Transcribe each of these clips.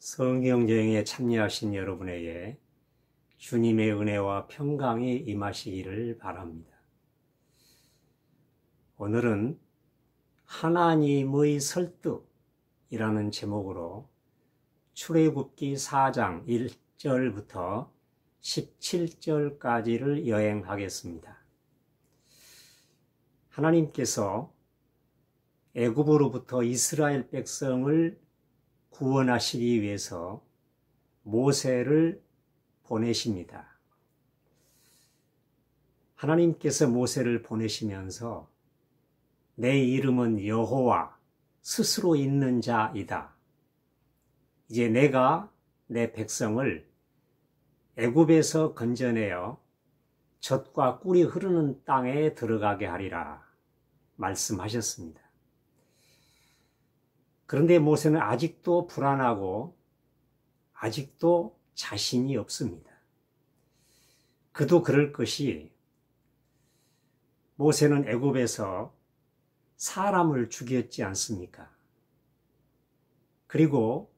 성경 여행에 참여하신 여러분에게 주님의 은혜와 평강이 임하시기를 바랍니다. 오늘은 하나님의 설득이라는 제목으로 출애굽기 4장 1절부터 17절까지를 여행하겠습니다. 하나님께서 애굽으로부터 이스라엘 백성을 구원하시기 위해서 모세를 보내십니다. 하나님께서 모세를 보내시면서 내 이름은 여호와 스스로 있는 자이다. 이제 내가 내 백성을 애굽에서 건져내어 젖과 꿀이 흐르는 땅에 들어가게 하리라 말씀하셨습니다. 그런데 모세는 아직도 불안하고 아직도 자신이 없습니다. 그도 그럴 것이 모세는 애굽에서 사람을 죽였지 않습니까? 그리고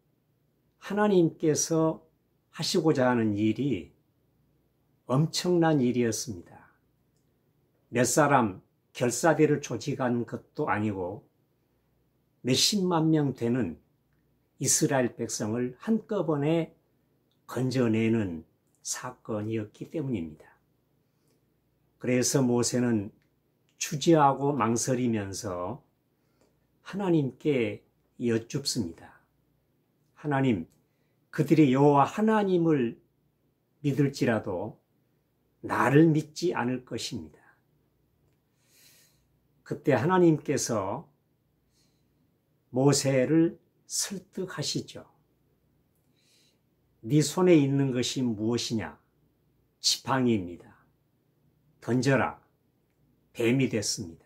하나님께서 하시고자 하는 일이 엄청난 일이었습니다. 몇 사람 결사대를 조직한 것도 아니고 몇십만 명 되는 이스라엘 백성을 한꺼번에 건져내는 사건이었기 때문입니다. 그래서 모세는 주저하고 망설이면서 하나님께 여쭙습니다. 하나님, 그들이 여호와 하나님을 믿을지라도 나를 믿지 않을 것입니다. 그때 하나님께서 모세를 설득하시죠. 네 손에 있는 것이 무엇이냐? 지팡이입니다. 던져라. 뱀이 됐습니다.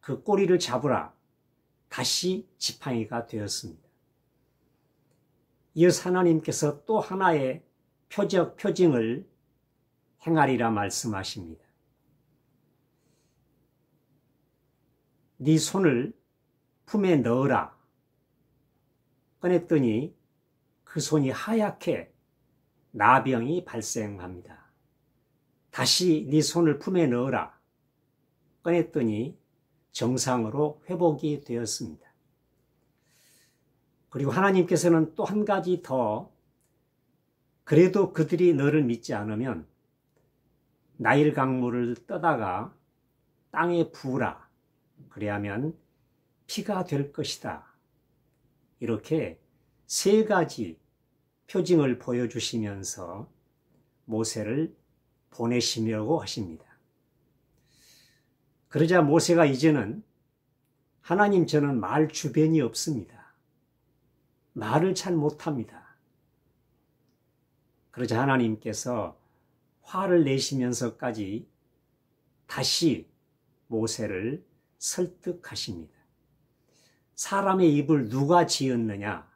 그 꼬리를 잡으라. 다시 지팡이가 되었습니다. 이어서 하나님께서 또 하나의 표징을 행하리라 말씀하십니다. 네 손을 품에 넣어라. 꺼냈더니 그 손이 하얗게 나병이 발생합니다. 다시 네 손을 품에 넣어라. 꺼냈더니 정상으로 회복이 되었습니다. 그리고 하나님께서는 또 한 가지 더, 그래도 그들이 너를 믿지 않으면 나일 강물을 떠다가 땅에 부으라. 그래야면 피가 될 것이다. 이렇게 세 가지 표징을 보여주시면서 모세를 보내시려고 하십니다. 그러자 모세가 이제는 하나님, 저는 말 주변이 없습니다. 말을 잘 못합니다. 그러자 하나님께서 화를 내시면서까지 다시 모세를 설득하십니다. 사람의 입을 누가 지었느냐?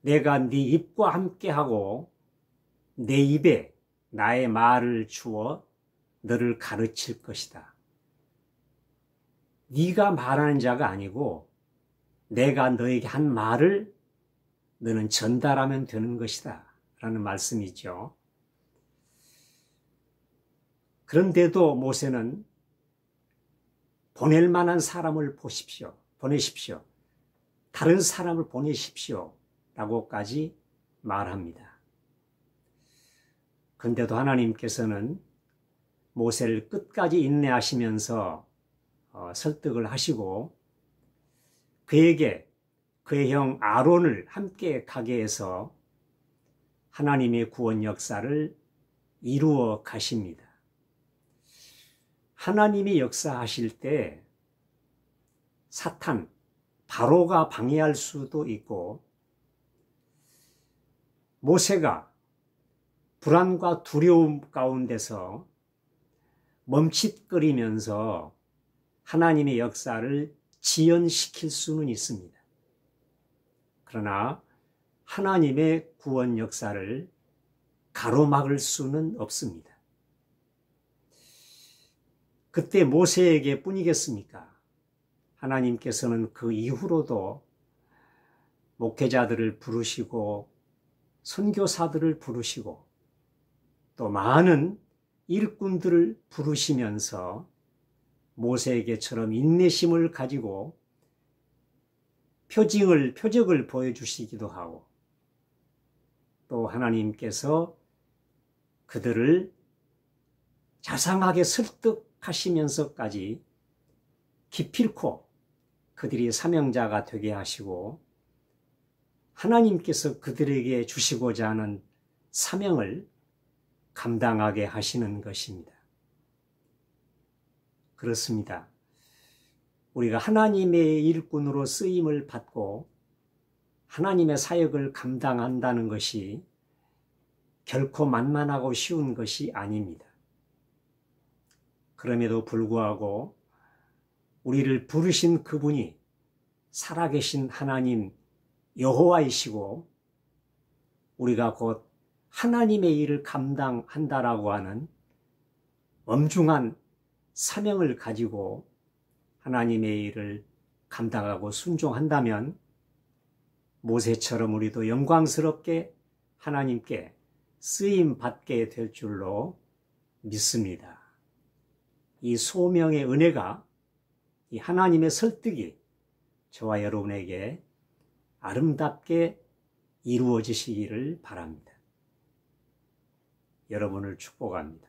내가 네 입과 함께하고 내 입에 나의 말을 주어 너를 가르칠 것이다. 네가 말하는 자가 아니고 내가 너에게 한 말을 너는 전달하면 되는 것이다. 라는 말씀이죠. 그런데도 모세는 보낼 만한 사람을 보내십시오. 다른 사람을 보내십시오. 라고까지 말합니다. 그런데도 하나님께서는 모세를 끝까지 인내하시면서 설득을 하시고 그에게 그의 형 아론을 함께 가게 해서 하나님의 구원 역사를 이루어 가십니다. 하나님이 역사하실 때 사탄, 바로가 방해할 수도 있고 모세가 불안과 두려움 가운데서 멈칫거리면서 하나님의 역사를 지연시킬 수는 있습니다. 그러나 하나님의 구원 역사를 가로막을 수는 없습니다. 그때 모세에게 뿐이겠습니까? 하나님께서는 그 이후로도 목회자들을 부르시고 선교사들을 부르시고 또 많은 일꾼들을 부르시면서 모세에게처럼 인내심을 가지고 표적을 보여주시기도 하고 또 하나님께서 그들을 자상하게 설득하시면서까지 기필코 그들이 사명자가 되게 하시고 하나님께서 그들에게 주시고자 하는 사명을 감당하게 하시는 것입니다. 그렇습니다. 우리가 하나님의 일꾼으로 쓰임을 받고 하나님의 사역을 감당한다는 것이 결코 만만하고 쉬운 것이 아닙니다. 그럼에도 불구하고 우리를 부르신 그분이 살아계신 하나님 여호와이시고 우리가 곧 하나님의 일을 감당한다라고 하는 엄중한 사명을 가지고 하나님의 일을 감당하고 순종한다면 모세처럼 우리도 영광스럽게 하나님께 쓰임받게 될 줄로 믿습니다. 이 소명의 은혜가, 이 하나님의 설득이 저와 여러분에게 아름답게 이루어지시기를 바랍니다. 여러분을 축복합니다.